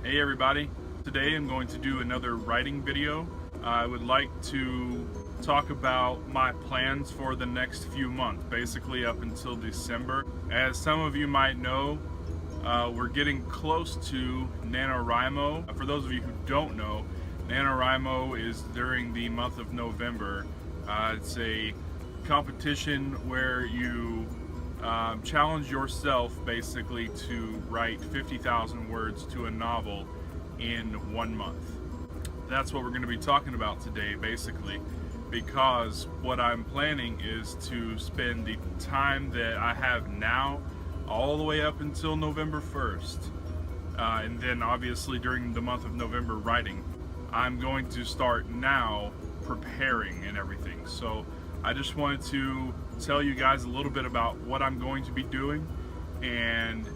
Hey everybody, today I'm going to do another writing video. I would like to talk about my plans for the next few months, basically up until December. As some of you might know, we're getting close to NaNoWriMo. For those of you who don't know, NaNoWriMo is during the month of November. It's a competition where you challenge yourself basically to write 50,000 words to a novel in 1 month. That's what we're going to be talking about today, basically, because what I'm planning is to spend the time that I have now all the way up until November 1st, and then obviously during the month of November writing. I'm going to start now preparing and everything. So I just wanted to tell you guys a little bit about what I'm going to be doing and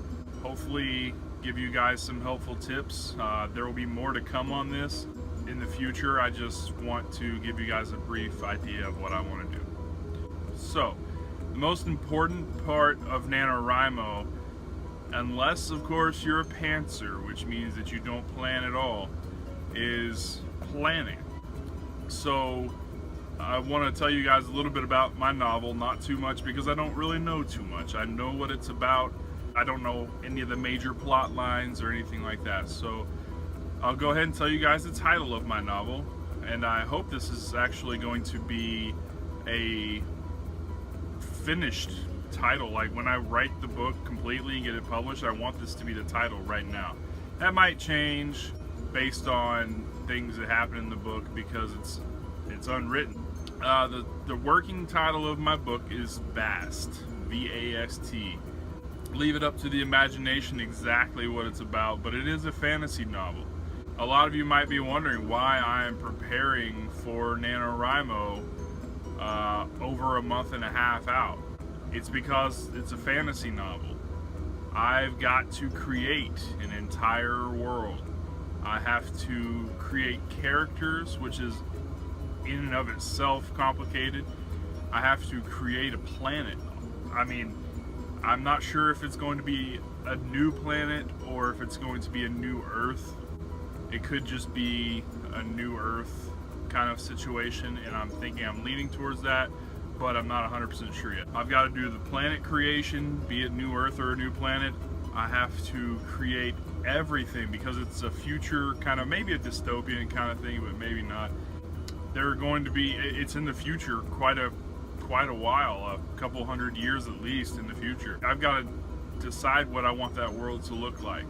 hopefully give you guys some helpful tips. There will be more to come on this in the future. I just want to give you guys a brief idea of what I want to do. So, the most important part of NaNoWriMo, unless of course you're a pantser, which means that you don't plan at all, is planning. So I want to tell you guys a little bit about my novel, not too much because I don't really know too much. I know what it's about. I don't know any of the major plot lines or anything like that. So I'll go ahead and tell you guys the title of my novel, and I hope this is actually going to be a finished title. Like when I write the book completely and get it published, I want this to be the title right now. That might change based on things that happen in the book because it's unwritten. The working title of my book is Vast, V-A-S-T. Leave it up to the imagination exactly what it's about, but it is a fantasy novel. A lot of you might be wondering why I am preparing for NaNoWriMo over a month and a half out. It's because it's a fantasy novel. I've got to create an entire world. I have to create characters, which is in and of itself complicated. I have to create a planet. I mean, I'm not sure if it's going to be a new planet or if it's going to be a new Earth. It could just be a new Earth kind of situation, and I'm leaning towards that, but I'm not 100% sure yet. I've got to do the planet creation, be it new Earth or a new planet. I have to create everything because it's a future kind of, maybe a dystopian kind of thing, but maybe not. They're going to be, it's in the future quite a while, a couple hundred years at least in the future. I've got to decide what I want that world to look like.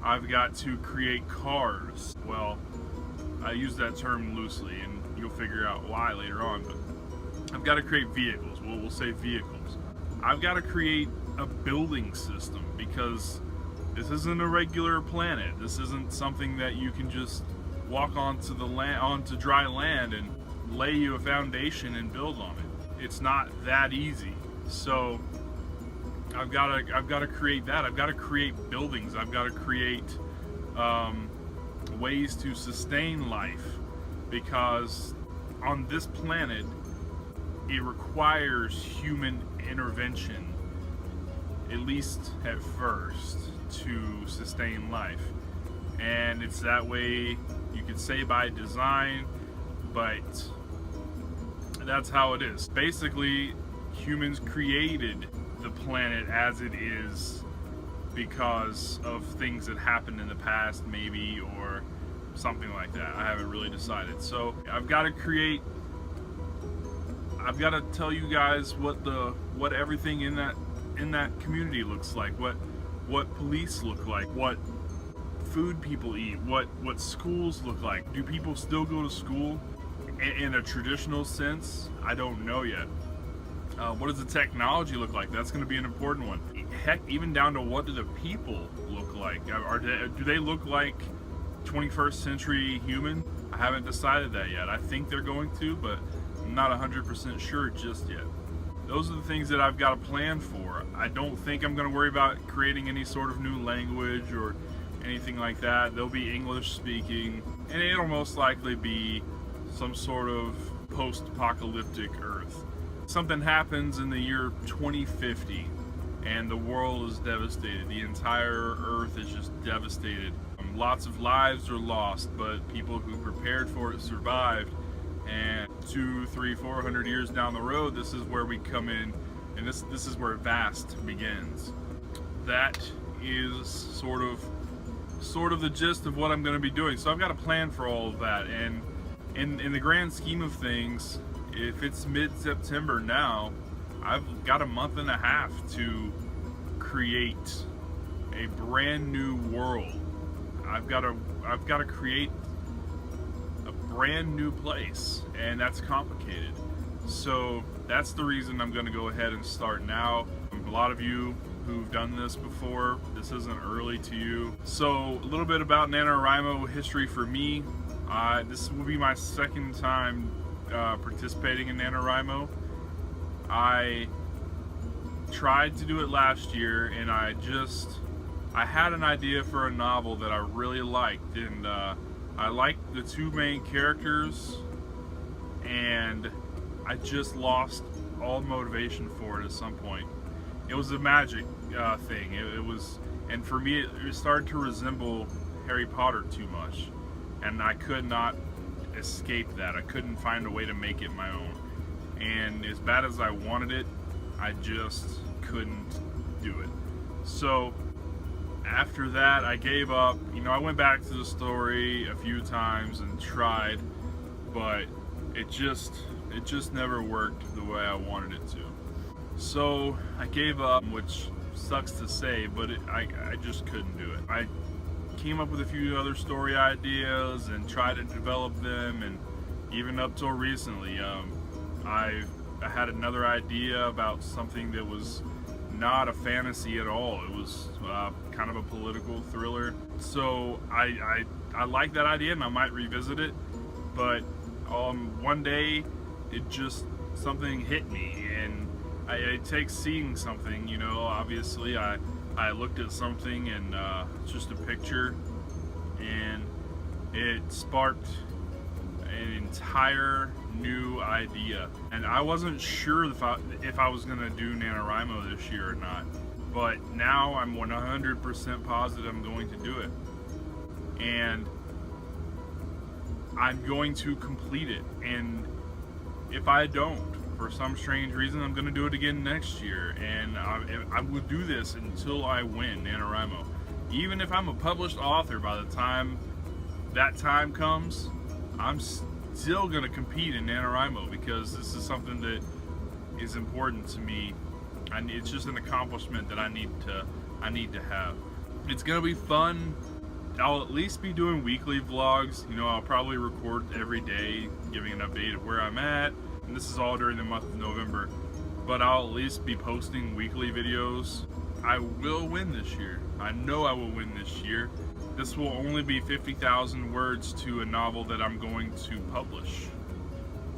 I've got to create cars. Well, I use that term loosely and you'll figure out why later on, but I've got to create vehicles. We'll say vehicles. I've got to create a building system because this isn't a regular planet. This isn't something that you can just walk onto the land, onto dry land and lay you a foundation and build on it. It's not that easy. So I've got to create that. I've got to create buildings. I've got to create ways to sustain life, because on this planet it requires human intervention, at least at first, to sustain life. And it's that way, you could say by design, but that's how it is. Basically, humans created the planet as it is because of things that happened in the past, maybe, or something like that. I haven't really decided. So I've got to tell you guys what everything in that community looks like, what police look like, what food people eat, what schools look like. Do people still go to school in a traditional sense? I don't know yet. What does the technology look like? That's going to be an important one. Heck, even down to what do the people look like? Do they look like 21st century human? I haven't decided that yet. I think they're going to, but I'm not 100% sure just yet. Those are the things that I've got to plan for. I don't think I'm going to worry about creating any sort of new language or anything like that. They'll be English speaking, and it'll most likely be some sort of post-apocalyptic Earth. Something happens in the year 2050 and the world is devastated. The entire Earth is just devastated. Lots of lives were lost, but people who prepared for it survived. And 200, 300, 400 years down the road, this is where we come in, and this is where vast begins. That is sort of the gist of what I'm going to be doing. So I've got a plan for all of that, and in the grand scheme of things, if it's mid-September now, I've got a month and a half to create a brand new world. I've got to create a brand new place, and that's complicated. So that's the reason I'm going to go ahead and start now. A lot of you who've done this before, this isn't early to you. So a little bit about NaNoWriMo history for me. This will be my second time participating in NaNoWriMo. I tried to do it last year, and I had an idea for a novel that I really liked, and I liked the two main characters, and I just lost all motivation for it at some point. It was a magic thing. It was, and for me, it started to resemble Harry Potter too much, and I could not escape that. I couldn't find a way to make it my own, and as bad as I wanted it, I just couldn't do it. So after that, I gave up. You know, I went back to the story a few times and tried, but it just never worked the way I wanted it to. So I gave up, which sucks to say, but I just couldn't do it. I came up with a few other story ideas and tried to develop them, and even up till recently, I had another idea about something that was not a fantasy at all. It was kind of a political thriller. So I like that idea, and I might revisit it, but one day something hit me, and it takes seeing something, you know. Obviously I looked at something, and it's just a picture, and it sparked an entire new idea. And I wasn't sure if I was gonna do NaNoWriMo this year or not, but now I'm 100% positive I'm going to do it, and I'm going to complete it. And if I don't, for some strange reason, I'm going to do it again next year, and I will do this until I win NaNoWriMo. Even if I'm a published author by the time that time comes, I'm still going to compete in NaNoWriMo, because this is something that is important to me. It's just an accomplishment that I need to have. It's going to be fun. I'll at least be doing weekly vlogs. You know, I'll probably record every day, giving an update of where I'm at. And this is all during the month of November, but I'll at least be posting weekly videos. I will win this year. I know I will win this year. This will only be 50,000 words to a novel that I'm going to publish,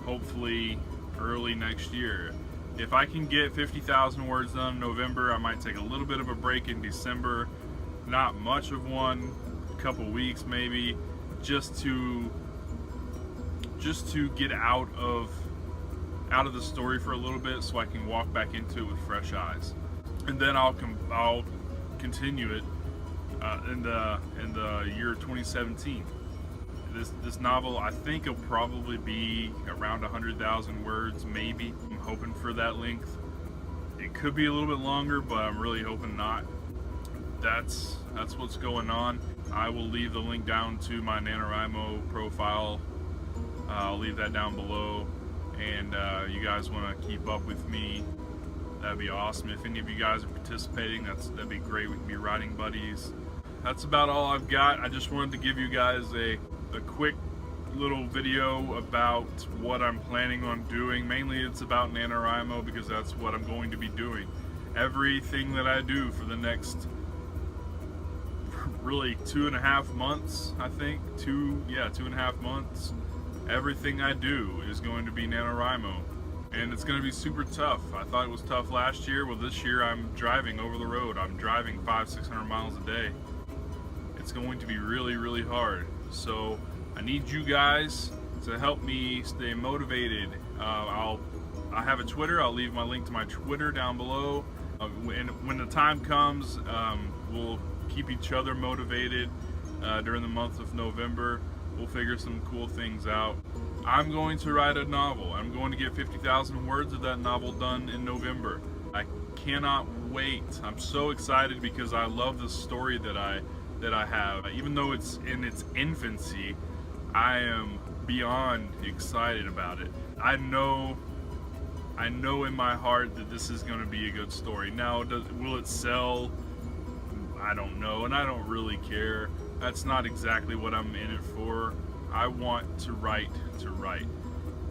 hopefully early next year. If I can get 50,000 words done in November, I might take a little bit of a break in December. Not much of one, a couple weeks maybe, just to get out of the story for a little bit, so I can walk back into it with fresh eyes, and then I'll continue it in the year 2017. This novel, I think, will probably be around 100,000 words, maybe. I'm hoping for that length. It could be a little bit longer, but I'm really hoping not. That's what's going on. I will leave the link down to my NaNoWriMo profile. I'll leave that down below. And you guys want to keep up with me, that'd be awesome. If any of you guys are participating, that'd be great. We can be writing buddies. That's about all I've got. I just wanted to give you guys a quick little video about what I'm planning on doing. Mainly it's about NaNoWriMo, because that's what I'm going to be doing. Everything that I do for the next really 2.5 months, I think. 2.5 months. Everything I do is going to be NaNoWriMo, and it's going to be super tough. I thought it was tough last year. Well, this year I'm driving over the road. I'm driving 500-600 miles a day. It's going to be really, really hard. So I need you guys to help me stay motivated. I have a Twitter. I'll leave my link to my Twitter down below. When the time comes, we'll keep each other motivated. during the month of November. We'll figure some cool things out. I'm going to write a novel. I'm going to get 50,000 words of that novel done in November. I cannot wait. I'm so excited because I love the story that I have. Even though it's in its infancy, I am beyond excited about it. I know in my heart that this is going to be a good story. Now, will it sell? I don't know, and I don't really care. That's not exactly what I'm in it for. I want to write,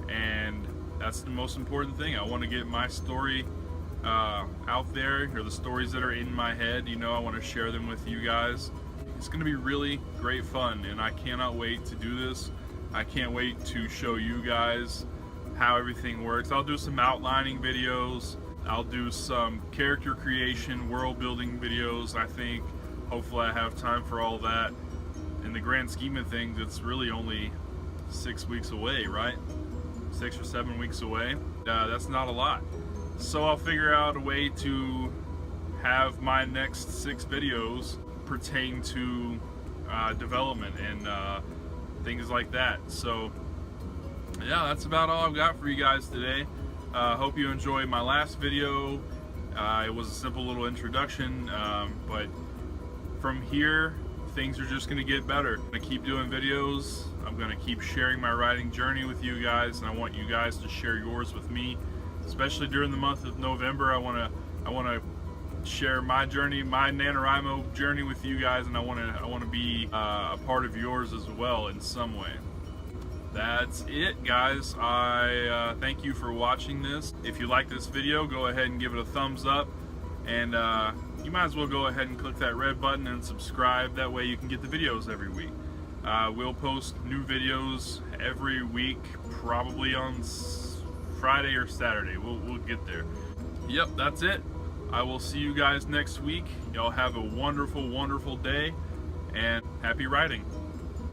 and that's the most important thing. I want to get my story out there, or the stories that are in my head. You know, I want to share them with you guys. It's going to be really great fun, and I cannot wait to do this. I can't wait to show you guys how everything works. I'll do some outlining videos. I'll do some character creation, world building videos. I think hopefully I have time for all that. In the grand scheme of things, it's really only 6 weeks away, right? 6 or 7 weeks away. That's not a lot. So I'll figure out a way to have my next 6 videos pertain to development and things like that. So yeah, that's about all I've got for you guys today. Hope you enjoyed my last video. It was a simple little introduction, but from here things are just going to get better. I'm going to keep doing videos. I'm going to keep sharing my writing journey with you guys, and I want you guys to share yours with me, especially during the month of November. I want to share my journey, my NaNoWriMo journey with you guys, and I want to be a part of yours as well in some way. That's it, guys. I thank you for watching this. If you like this video, go ahead and give it a thumbs up, and you might as well go ahead and click that red button and subscribe. That way you can get the videos every week. We'll post new videos every week, probably on Friday or Saturday. We'll get there. Yep, that's it. I will see you guys next week. Y'all have a wonderful, wonderful day, and happy writing.